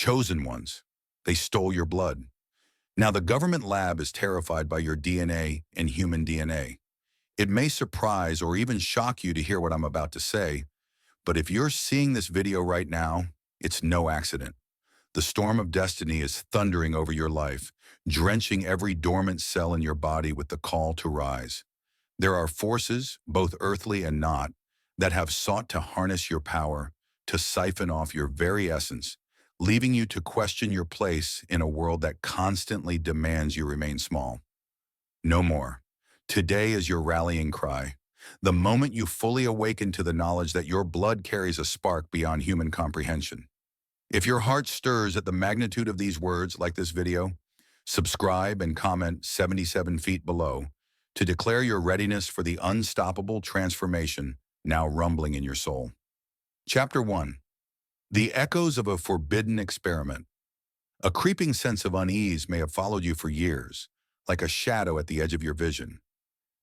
chosen ones. They stole your blood. Now, the government lab is terrified by your DNA and human DNA. It may surprise or even shock you to hear what I'm about to say, but if you're seeing this video right now, it's no accident. The storm of destiny is thundering over your life, drenching every dormant cell in your body with the call to rise. There are forces, both earthly and not, that have sought to harness your power, to siphon off your very essence, leaving you to question your place in a world that constantly demands you remain small. No more. Today is your rallying cry. The moment you fully awaken to the knowledge that your blood carries a spark beyond human comprehension. If your heart stirs at the magnitude of these words like this video, subscribe and comment 77 feet below to declare your readiness for the unstoppable transformation now rumbling in your soul. Chapter 1. The Echoes of a Forbidden Experiment. A creeping sense of unease may have followed you for years, like a shadow at the edge of your vision.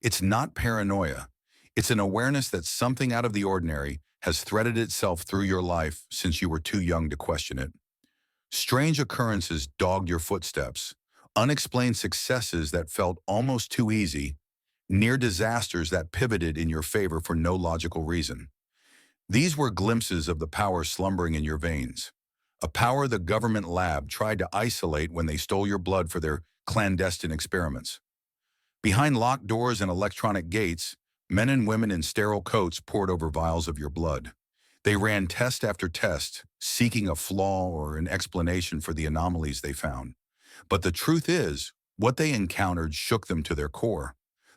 It's not paranoia. It's an awareness that something out of the ordinary has threaded itself through your life since you were too young to question it. Strange occurrences dogged your footsteps, unexplained successes that felt almost too easy, near disasters that pivoted in your favor for no logical reason. These were glimpses of the power slumbering in your veins, a power the government lab tried to isolate when they stole your blood for their clandestine experiments. Behind locked doors and electronic gates, men and women in sterile coats poured over vials of your blood. They ran test after test, seeking a flaw or an explanation for the anomalies they found. But the truth is, what they encountered shook them to their core.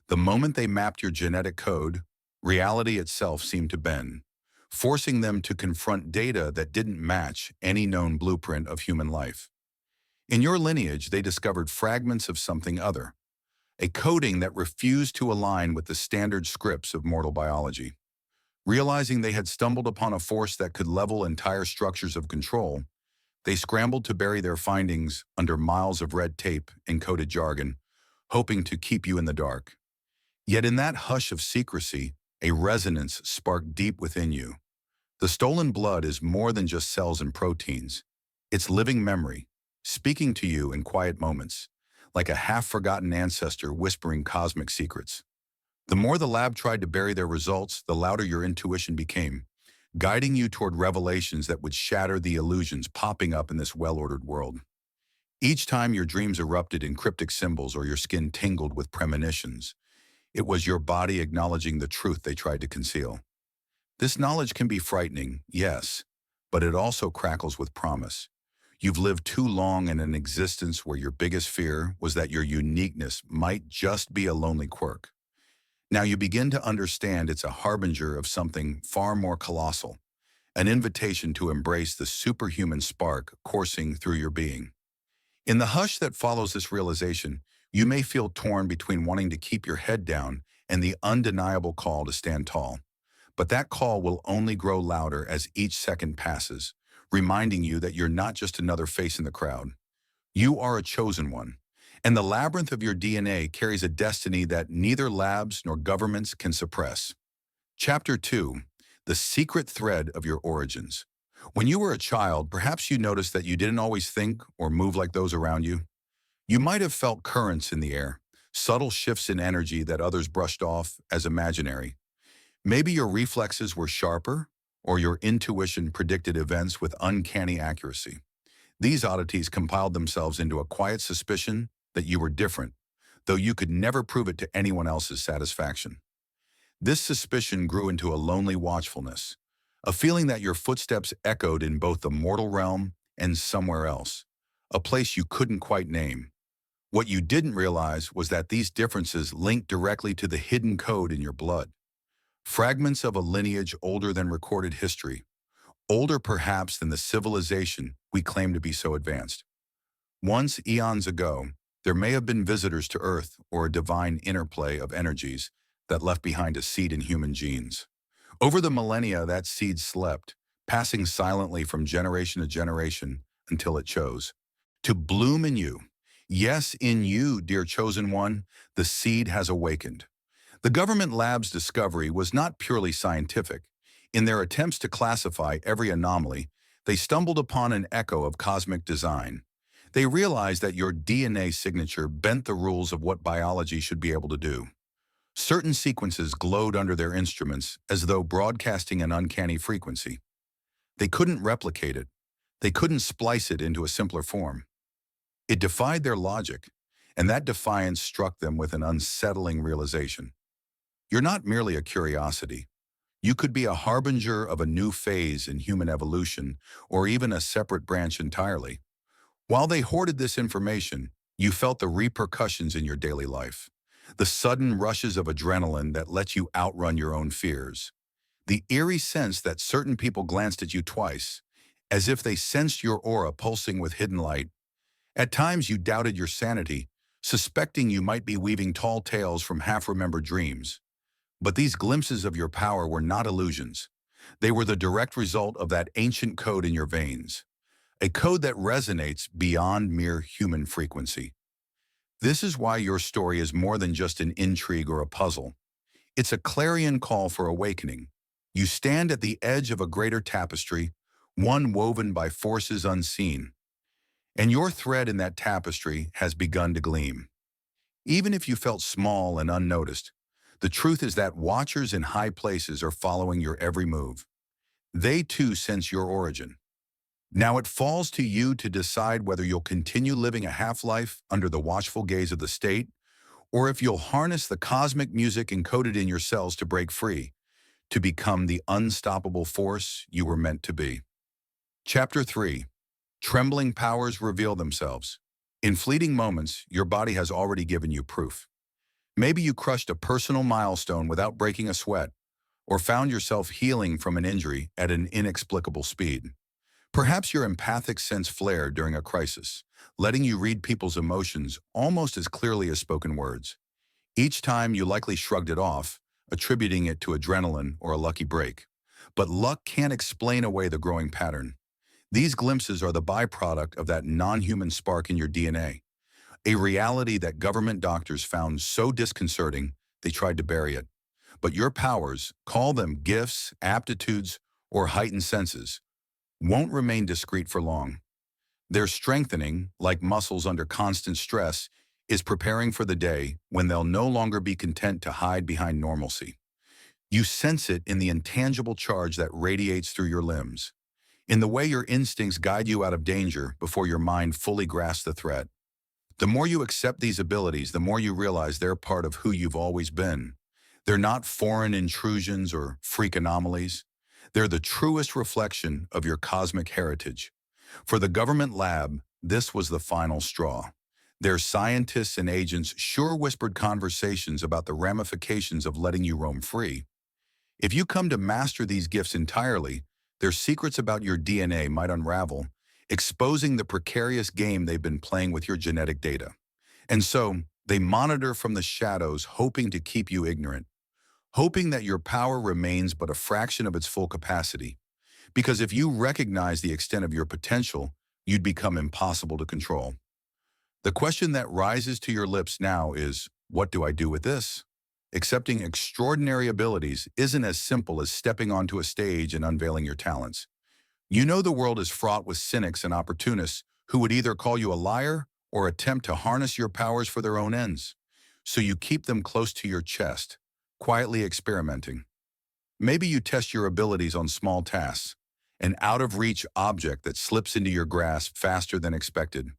The moment they mapped your genetic code, reality itself seemed to bend, forcing them to confront data that didn't match any known blueprint of human life. In your lineage, they discovered fragments of something other, a coding that refused to align with the standard scripts of mortal biology. Realizing they had stumbled upon a force that could level entire structures of control, they scrambled to bury their findings under miles of red tape and coded jargon, hoping to keep you in the dark. Yet in that hush of secrecy, a resonance sparked deep within you. The stolen blood is more than just cells and proteins. It's living memory, speaking to you in quiet moments, like a half-forgotten ancestor whispering cosmic secrets. The more the lab tried to bury their results, the louder your intuition became, guiding you toward revelations that would shatter the illusions popping up in this well-ordered world. Each time your dreams erupted in cryptic symbols or your skin tingled with premonitions, it was your body acknowledging the truth they tried to conceal. This knowledge can be frightening, yes, but it also crackles with promise. You've lived too long in an existence where your biggest fear was that your uniqueness might just be a lonely quirk. Now you begin to understand it's a harbinger of something far more colossal, an invitation to embrace the superhuman spark coursing through your being. In the hush that follows this realization, you may feel torn between wanting to keep your head down and the undeniable call to stand tall. But that call will only grow louder as each second passes, reminding you that you're not just another face in the crowd. You are a chosen one, and the labyrinth of your DNA carries a destiny that neither labs nor governments can suppress. Chapter 2. The Secret Thread of Your Origins. When you were a child, perhaps you noticed that you didn't always think or move like those around you. You might have felt currents in the air, subtle shifts in energy that others brushed off as imaginary. Maybe your reflexes were sharper, or your intuition predicted events with uncanny accuracy. These oddities compiled themselves into a quiet suspicion that you were different, though you could never prove it to anyone else's satisfaction. This suspicion grew into a lonely watchfulness, a feeling that your footsteps echoed in both the mortal realm and somewhere else, a place you couldn't quite name. What you didn't realize was that these differences linked directly to the hidden code in your blood. Fragments of a lineage older than recorded history, older perhaps than the civilization we claim to be so advanced. Once, eons ago, there may have been visitors to Earth or a divine interplay of energies that left behind a seed in human genes. Over the millennia, that seed slept, passing silently from generation to generation until it chose to bloom in you. Yes, in you, dear chosen one, the seed has awakened. The government lab's discovery was not purely scientific. In their attempts to classify every anomaly, They stumbled upon an echo of cosmic design. They realized that your DNA signature bent the rules of what biology should be able to do. Certain sequences glowed under their instruments as though broadcasting an uncanny frequency. They couldn't replicate it. They couldn't splice it into a simpler form. It defied their logic, and that defiance struck them with an unsettling realization. You're not merely a curiosity. You could be a harbinger of a new phase in human evolution, or even a separate branch entirely. While they hoarded this information, you felt the repercussions in your daily life. The sudden rushes of adrenaline that let you outrun your own fears. The eerie sense that certain people glanced at you twice, as if they sensed your aura pulsing with hidden light. At times you doubted your sanity, suspecting you might be weaving tall tales from half-remembered dreams. But these glimpses of your power were not illusions. They were the direct result of that ancient code in your veins, a code that resonates beyond mere human frequency. This is why your story is more than just an intrigue or a puzzle. It's a clarion call for awakening. You stand at the edge of a greater tapestry, one woven by forces unseen. And your thread in that tapestry has begun to gleam. Even if you felt small and unnoticed, the truth is that watchers in high places are following your every move. They too sense your origin. Now it falls to you to decide whether you'll continue living a half-life under the watchful gaze of the state, or if you'll harness the cosmic music encoded in your cells to break free, to become the unstoppable force you were meant to be. Chapter 3. Trembling powers reveal themselves. In fleeting moments, your body has already given you proof. Maybe you crushed a personal milestone without breaking a sweat, or found yourself healing from an injury at an inexplicable speed. Perhaps your empathic sense flared during a crisis, letting you read people's emotions almost as clearly as spoken words. Each time you likely shrugged it off, attributing it to adrenaline or a lucky break. But luck can't explain away the growing pattern. These glimpses are the byproduct of that non-human spark in your DNA, a reality that government doctors found so disconcerting they tried to bury it. But your powers, call them gifts, aptitudes, or heightened senses, won't remain discreet for long. Their strengthening, like muscles under constant stress, is preparing for the day when they'll no longer be content to hide behind normalcy. You sense it in the intangible charge that radiates through your limbs, in the way your instincts guide you out of danger before your mind fully grasps the threat. The more you accept these abilities, the more you realize they're part of who you've always been. They're not foreign intrusions or freak anomalies. They're the truest reflection of your cosmic heritage. For the government lab, this was the final straw. Their scientists and agents sure whispered conversations about the ramifications of letting you roam free. If you come to master these gifts entirely, their secrets about your DNA might unravel, exposing the precarious game they've been playing with your genetic data. And so, they monitor from the shadows, hoping to keep you ignorant, hoping that your power remains but a fraction of its full capacity. Because if you recognize the extent of your potential, you'd become impossible to control. The question that rises to your lips now is, what do I do with this? Accepting extraordinary abilities isn't as simple as stepping onto a stage and unveiling your talents. You know the world is fraught with cynics and opportunists who would either call you a liar or attempt to harness your powers for their own ends. So you keep them close to your chest, quietly experimenting. Maybe you test your abilities on small tasks, an out-of-reach object that slips into your grasp faster than expected,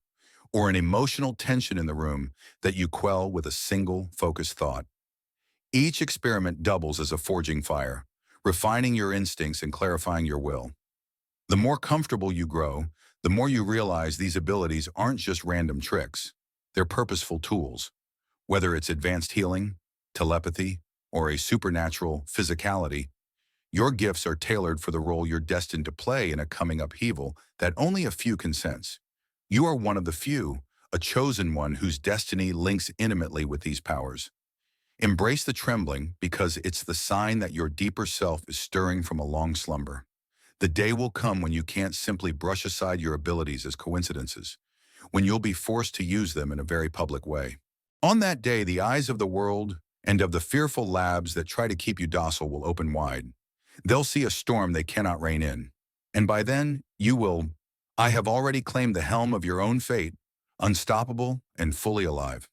or an emotional tension in the room that you quell with a single focused thought. Each experiment doubles as a forging fire, refining your instincts and clarifying your will. The more comfortable you grow, the more you realize these abilities aren't just random tricks. They're purposeful tools. Whether it's advanced healing, telepathy, or a supernatural physicality, your gifts are tailored for the role you're destined to play in a coming upheaval that only a few can sense. You are one of the few, a chosen one whose destiny links intimately with these powers. Embrace the trembling because it's the sign that your deeper self is stirring from a long slumber. The day will come when you can't simply brush aside your abilities as coincidences, when you'll be forced to use them in a very public way. On that day, the eyes of the world and of the fearful labs that try to keep you docile will open wide. They'll see a storm they cannot rein in, And by then, I have already claimed the helm of your own fate, unstoppable and fully alive.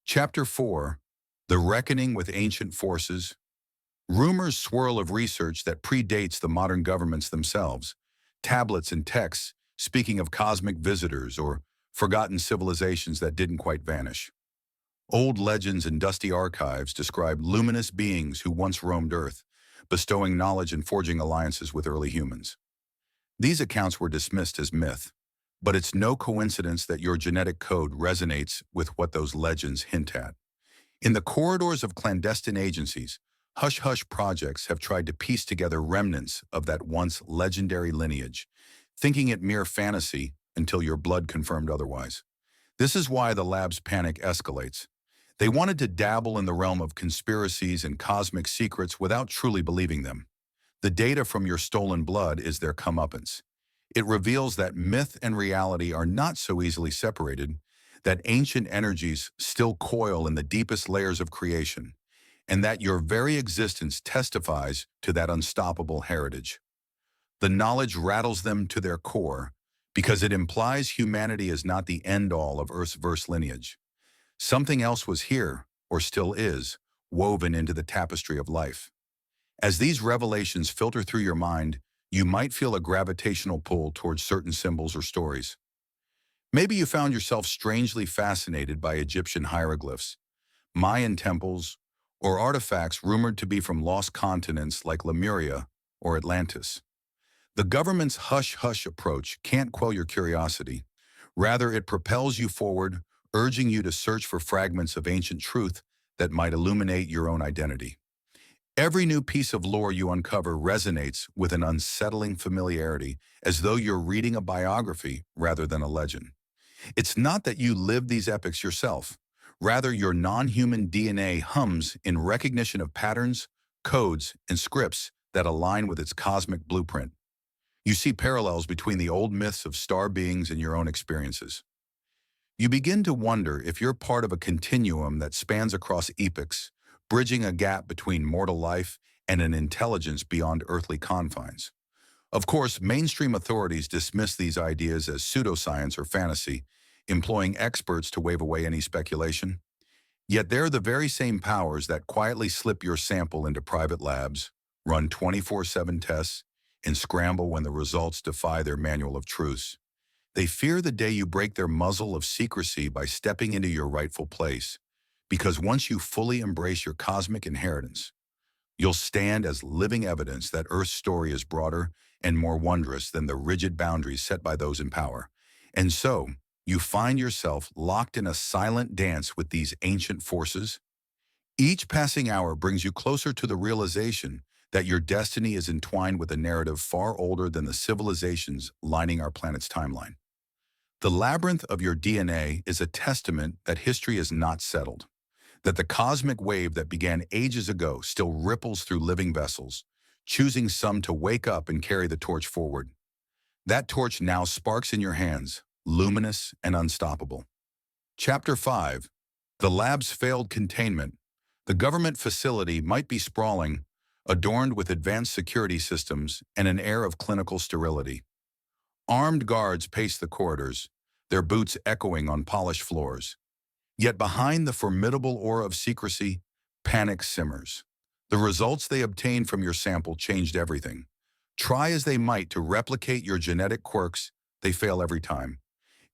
Chapter 4. The Reckoning with Ancient Forces. Rumors swirl of research that predates the modern governments themselves. Tablets and texts speaking of cosmic visitors or forgotten civilizations that didn't quite vanish. Old legends and dusty archives describe luminous beings who once roamed Earth, bestowing knowledge and forging alliances with early humans. These accounts were dismissed as myth, but it's no coincidence that your genetic code resonates with what those legends hint at. In the corridors of clandestine agencies, hush-hush projects have tried to piece together remnants of that once legendary lineage, thinking it mere fantasy until your blood confirmed otherwise. This is why the lab's panic escalates. They wanted to dabble in the realm of conspiracies and cosmic secrets without truly believing them. The data from your stolen blood is their comeuppance. It reveals that myth and reality are not so easily separated, that ancient energies still coil in the deepest layers of creation, and that your very existence testifies to that unstoppable heritage. The knowledge rattles them to their core because it implies humanity is not the end-all of Earth's verse lineage. Something else was here, or still is, woven into the tapestry of life. As these revelations filter through your mind, you might feel a gravitational pull towards certain symbols or stories. Maybe you found yourself strangely fascinated by Egyptian hieroglyphs, Mayan temples, or artifacts rumored to be from lost continents like Lemuria or Atlantis. The government's hush-hush approach can't quell your curiosity. Rather, it propels you forward, urging you to search for fragments of ancient truth that might illuminate your own identity. Every new piece of lore you uncover resonates with an unsettling familiarity, as though you're reading a biography rather than a legend. It's not that you lived these epics yourself. Rather, your non-human DNA hums in recognition of patterns, codes, and scripts that align with its cosmic blueprint. You see parallels between the old myths of star beings and your own experiences. You begin to wonder if you're part of a continuum that spans across epochs, bridging a gap between mortal life and an intelligence beyond earthly confines. Of course, mainstream authorities dismiss these ideas as pseudoscience or fantasy, employing experts to wave away any speculation. Yet they're the very same powers that quietly slip your sample into private labs, run 24/7 tests, and scramble when the results defy their manual of truths. They fear the day you break their muzzle of secrecy by stepping into your rightful place, because once you fully embrace your cosmic inheritance, you'll stand as living evidence that Earth's story is broader and more wondrous than the rigid boundaries set by those in power. And so, you find yourself locked in a silent dance with these ancient forces. Each passing hour brings you closer to the realization that your destiny is entwined with a narrative far older than the civilizations lining our planet's timeline. The labyrinth of your DNA is a testament that history is not settled, that the cosmic wave that began ages ago still ripples through living vessels, choosing some to wake up and carry the torch forward. That torch now sparks in your hands, luminous and unstoppable. Chapter 5. The lab's failed containment. The government facility might be sprawling, adorned with advanced security systems and an air of clinical sterility. Armed guards pace the corridors, their boots echoing on polished floors. Yet behind the formidable aura of secrecy, panic simmers. The results they obtained from your sample changed everything. Try as they might to replicate your genetic quirks, they fail every time.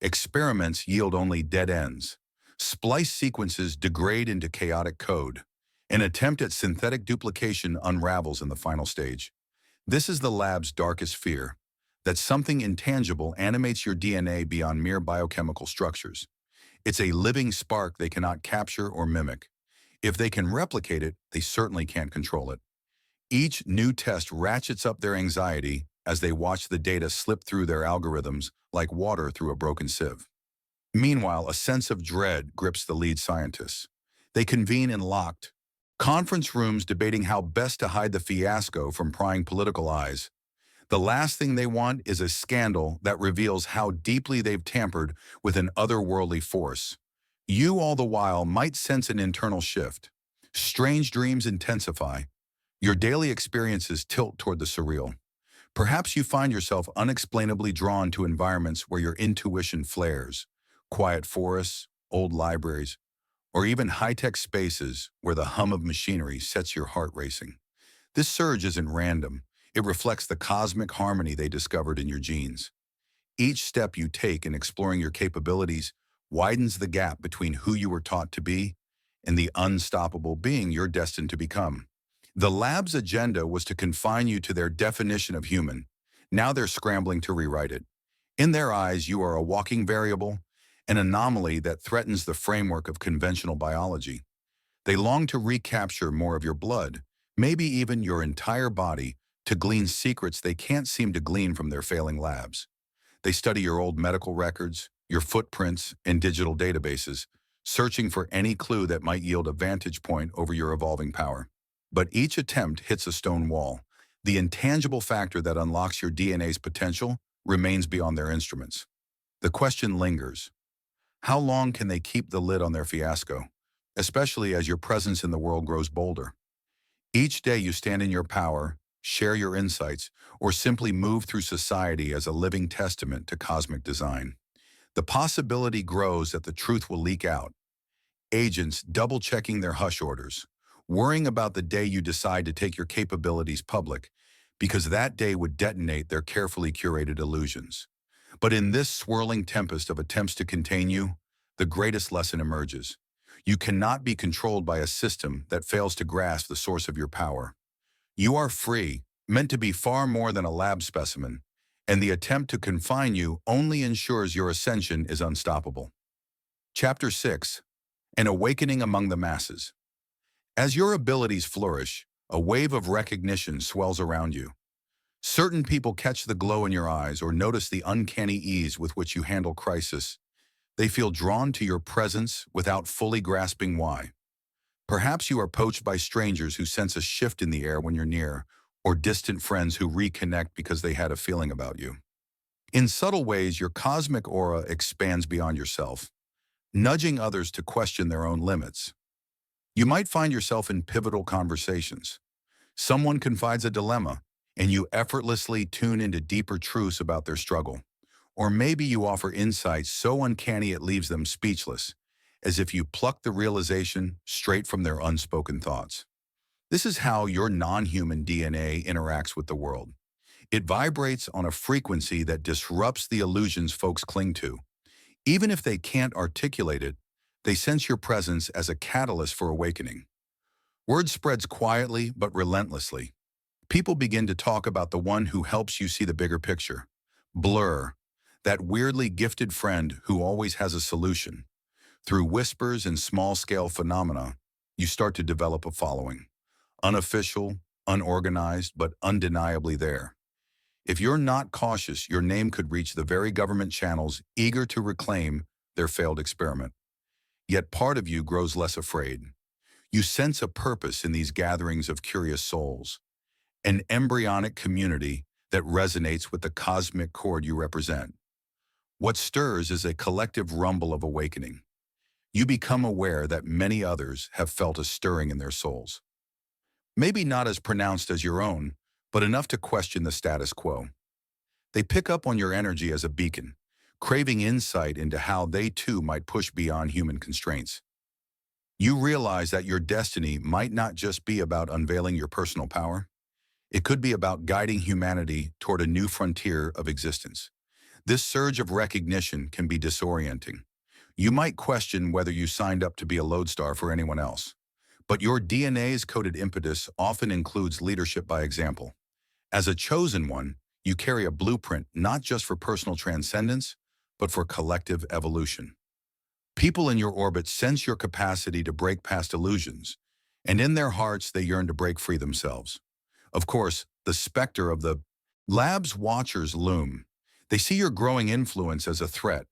Experiments yield only dead ends. Splice sequences degrade into chaotic code. An attempt at synthetic duplication unravels in the final stage. This is the lab's darkest fear, that something intangible animates your DNA beyond mere biochemical structures. It's a living spark they cannot capture or mimic. If they can replicate it, they certainly can't control it. Each new test ratchets up their anxiety as they watch the data slip through their algorithms like water through a broken sieve. Meanwhile, a sense of dread grips the lead scientists. They convene in locked conference rooms debating how best to hide the fiasco from prying political eyes. The last thing they want is a scandal that reveals how deeply they've tampered with an otherworldly force. You, all the while, might sense an internal shift. Strange dreams intensify. Your daily experiences tilt toward the surreal. Perhaps you find yourself unexplainably drawn to environments where your intuition flares, quiet forests, old libraries, or even high-tech spaces where the hum of machinery sets your heart racing. This surge isn't random. It reflects the cosmic harmony they discovered in your genes. Each step you take in exploring your capabilities widens the gap between who you were taught to be and the unstoppable being you're destined to become. The lab's agenda was to confine you to their definition of human. Now they're scrambling to rewrite it. In their eyes, you are a walking variable, an anomaly that threatens the framework of conventional biology. They long to recapture more of your blood, maybe even your entire body, to glean secrets they can't seem to glean from their failing labs. They study your old medical records, your footprints, and digital databases, searching for any clue that might yield a vantage point over your evolving power. But each attempt hits a stone wall. The intangible factor that unlocks your DNA's potential remains beyond their instruments. The question lingers. How long can they keep the lid on their fiasco, especially as your presence in the world grows bolder? Each day you stand in your power, share your insights, or simply move through society as a living testament to cosmic design. The possibility grows that the truth will leak out. Agents double-checking their hush orders, worrying about the day you decide to take your capabilities public, because that day would detonate their carefully curated illusions. But in this swirling tempest of attempts to contain you, the greatest lesson emerges. You cannot be controlled by a system that fails to grasp the source of your power. You are free, meant to be far more than a lab specimen, and the attempt to confine you only ensures your ascension is unstoppable. Chapter 6. An Awakening Among the Masses. As your abilities flourish, a wave of recognition swells around you. Certain people catch the glow in your eyes or notice the uncanny ease with which you handle crisis. They feel drawn to your presence without fully grasping why. Perhaps you are poached by strangers who sense a shift in the air when you're near, or distant friends who reconnect because they had a feeling about you. In subtle ways, your cosmic aura expands beyond yourself, nudging others to question their own limits. You might find yourself in pivotal conversations. Someone confides a dilemma, and you effortlessly tune into deeper truths about their struggle. Or maybe you offer insights so uncanny it leaves them speechless, as if you plucked the realization straight from their unspoken thoughts. This is how your non-human DNA interacts with the world. It vibrates on a frequency that disrupts the illusions folks cling to. Even if they can't articulate it, they sense your presence as a catalyst for awakening. Word spreads quietly but relentlessly. People begin to talk about the one who helps you see the bigger picture. Blur, that weirdly gifted friend who always has a solution. Through whispers and small-scale phenomena, you start to develop a following. Unofficial, unorganized, but undeniably there. If you're not cautious, your name could reach the very government channels eager to reclaim their failed experiment. Yet part of you grows less afraid. You sense a purpose in these gatherings of curious souls, an embryonic community that resonates with the cosmic chord you represent. What stirs is a collective rumble of awakening. You become aware that many others have felt a stirring in their souls. Maybe not as pronounced as your own, but enough to question the status quo. They pick up on your energy as a beacon, craving insight into how they too might push beyond human constraints. You realize that your destiny might not just be about unveiling your personal power. It could be about guiding humanity toward a new frontier of existence. This surge of recognition can be disorienting. You might question whether you signed up to be a lodestar for anyone else. But your DNA's coded impetus often includes leadership by example. As a chosen one, you carry a blueprint not just for personal transcendence, but for collective evolution. People in your orbit sense your capacity to break past illusions, and in their hearts they yearn to break free themselves. Of course, the specter of the lab's watchers loom. They see your growing influence as a threat,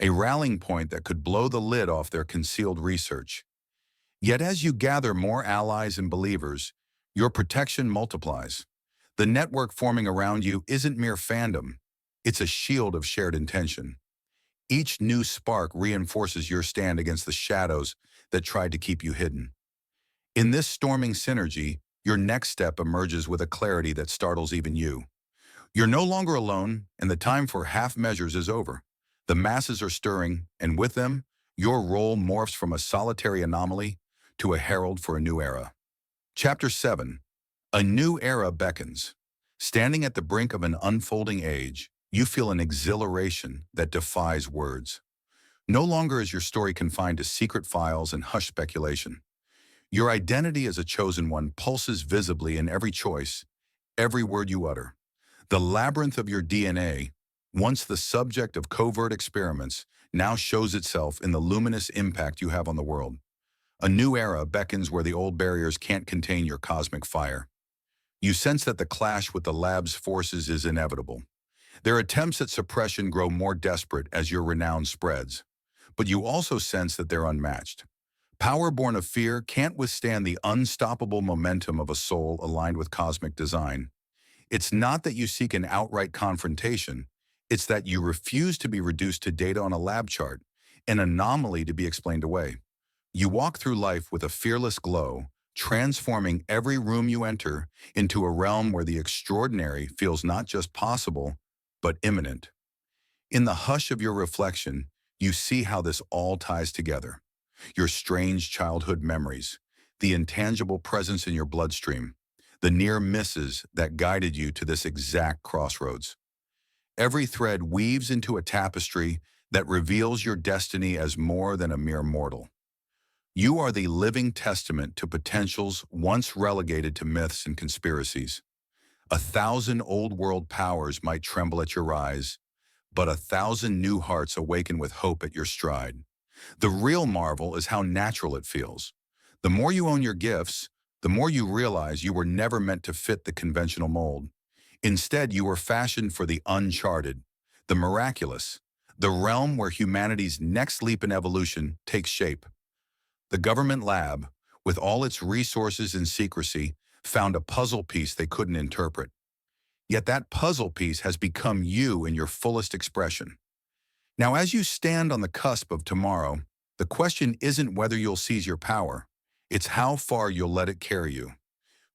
a rallying point that could blow the lid off their concealed research. Yet as you gather more allies and believers, your protection multiplies. The network forming around you isn't mere fandom, it's a shield of shared intention. Each new spark reinforces your stand against the shadows that tried to keep you hidden. In this storming synergy, your next step emerges with a clarity that startles even you. You're no longer alone, and the time for half measures is over. The masses are stirring, and with them, your role morphs from a solitary anomaly to a herald for a new era. Chapter 7. A new era beckons. Standing at the brink of an unfolding age, you feel an exhilaration that defies words. No longer is your story confined to secret files and hushed speculation. Your identity as a chosen one pulses visibly in every choice, every word you utter. The labyrinth of your DNA, once the subject of covert experiments, now shows itself in the luminous impact you have on the world. A new era beckons where the old barriers can't contain your cosmic fire. You sense that the clash with the lab's forces is inevitable. Their attempts at suppression grow more desperate as your renown spreads. But you also sense that they're unmatched. Power born of fear can't withstand the unstoppable momentum of a soul aligned with cosmic design. It's not that you seek an outright confrontation, it's that you refuse to be reduced to data on a lab chart, an anomaly to be explained away. You walk through life with a fearless glow, transforming every room you enter into a realm where the extraordinary feels not just possible, but imminent. In the hush of your reflection, you see how this all ties together. Your strange childhood memories, the intangible presence in your bloodstream, the near misses that guided you to this exact crossroads. Every thread weaves into a tapestry that reveals your destiny as more than a mere mortal. You are the living testament to potentials once relegated to myths and conspiracies. 1,000 old-world powers might tremble at your rise, but 1,000 new hearts awaken with hope at your stride. The real marvel is how natural it feels. The more you own your gifts, the more you realize you were never meant to fit the conventional mold. Instead, you were fashioned for the uncharted, the miraculous, the realm where humanity's next leap in evolution takes shape. The government lab, with all its resources and secrecy, found a puzzle piece they couldn't interpret. Yet that puzzle piece has become you in your fullest expression. Now, as you stand on the cusp of tomorrow, the question isn't whether you'll seize your power, it's how far you'll let it carry you.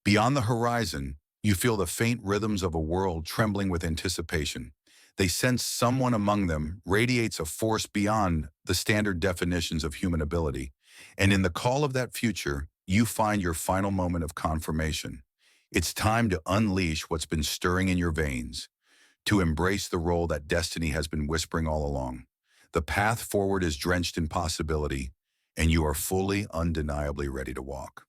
Beyond the horizon, you feel the faint rhythms of a world trembling with anticipation. They sense someone among them radiates a force beyond the standard definitions of human ability. And in the call of that future, you find your final moment of confirmation. It's time to unleash what's been stirring in your veins, to embrace the role that destiny has been whispering all along. The path forward is drenched in possibility, and you are fully, undeniably ready to walk.